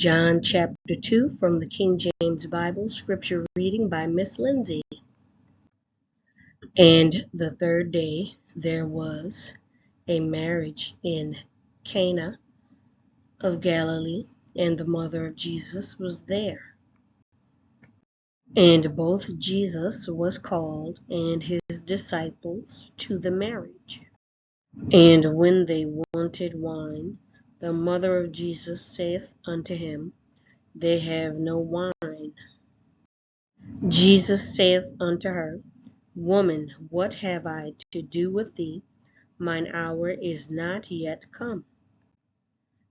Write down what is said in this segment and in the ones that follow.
John chapter 2 from the King James Bible, scripture reading by Miss Lindsay. And the third day there was a marriage in Cana of Galilee, and the mother of Jesus was there. And both Jesus was called and his disciples to the marriage. And when they wanted wine, the mother of Jesus saith unto him, They have no wine. Jesus saith unto her, Woman, what have I to do with thee? Mine hour is not yet come.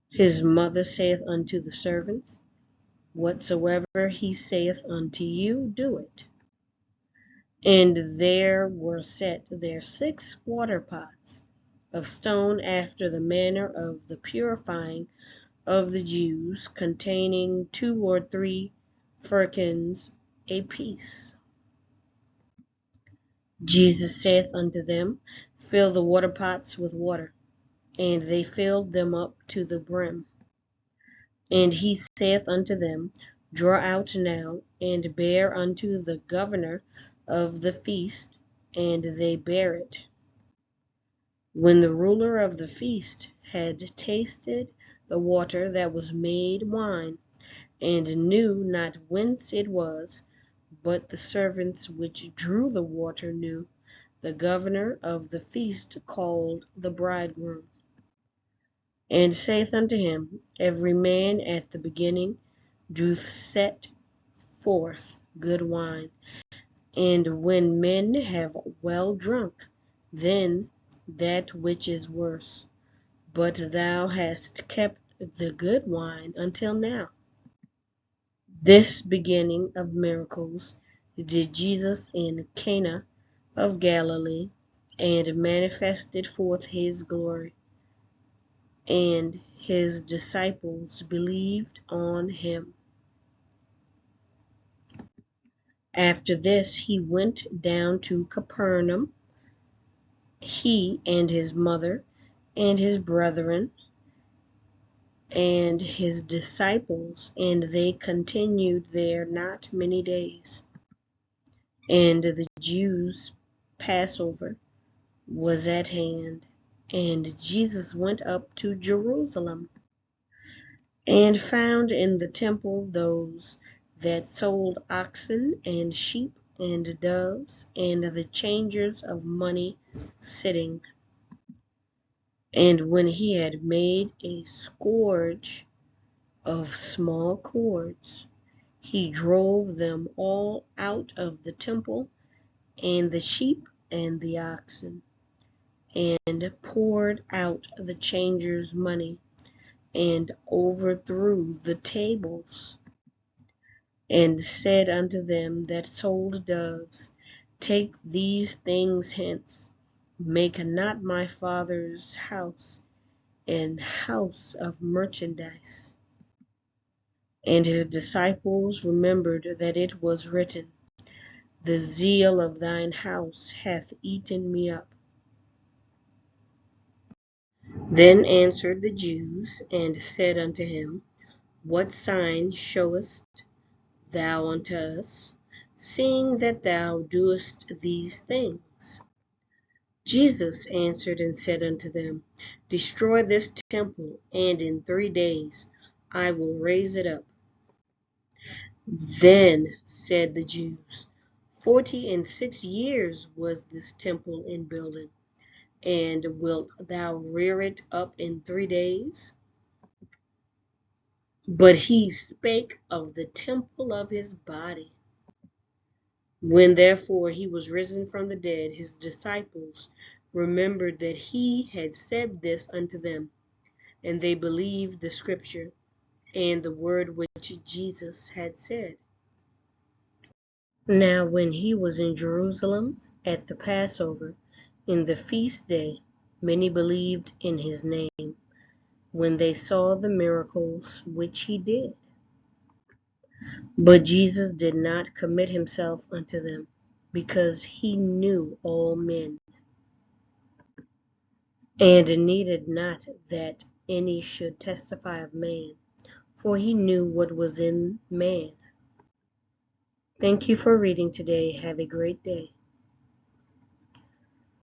His mother saith unto the servants, Whatsoever he saith unto you, do it. And there were set there 6 water pots of stone after the manner of the purifying of the Jews, containing 2 or 3 firkins apiece. Jesus saith unto them, Fill the water pots with water. And they filled them up to the brim. And he saith unto them, Draw out now, and bear unto the governor of the feast. And they bare it. When the ruler of the feast had tasted the water that was made wine, and knew not whence it was, but the servants which drew the water knew, the governor of the feast called the bridegroom, and saith unto him, Every man at the beginning doth set forth good wine, and when men have well drunk, then that which is worse. But thou hast kept the good wine until now. This beginning of miracles did Jesus in Cana of Galilee, and manifested forth his glory, and his disciples believed on him. After this he went down to Capernaum, he and his mother, and his brethren, and his disciples, and they continued there not many days. And the Jews' Passover was at hand, and Jesus went up to Jerusalem, and found in the temple those that sold oxen and sheep and doves, and the changers of money sitting. And when he had made a scourge of small cords, he drove them all out of the temple, and the sheep and the oxen, and poured out the changers' money, and overthrew the tables, and said unto them that sold doves, Take these things hence, make not my Father's house an house of merchandise. And his disciples remembered that it was written, The zeal of thine house hath eaten me up. Then answered the Jews, and said unto him, What sign showest thou unto us, seeing that thou doest these things? Jesus answered and said unto them, Destroy this temple, and in 3 days I will raise it up. Then said the Jews, 46 years was this temple in building, and wilt thou rear it up in 3 days? But he spake of the temple of his body. When therefore he was risen from the dead, his disciples remembered that he had said this unto them, and they believed the scripture and the word which Jesus had said. Now when he was in Jerusalem at the Passover, in the feast day, many believed in his name, when they saw the miracles which he did. But Jesus did not commit himself unto them, because he knew all men, and needed not that any should testify of man, for he knew what was in man. Thank you for reading today. Have a great day.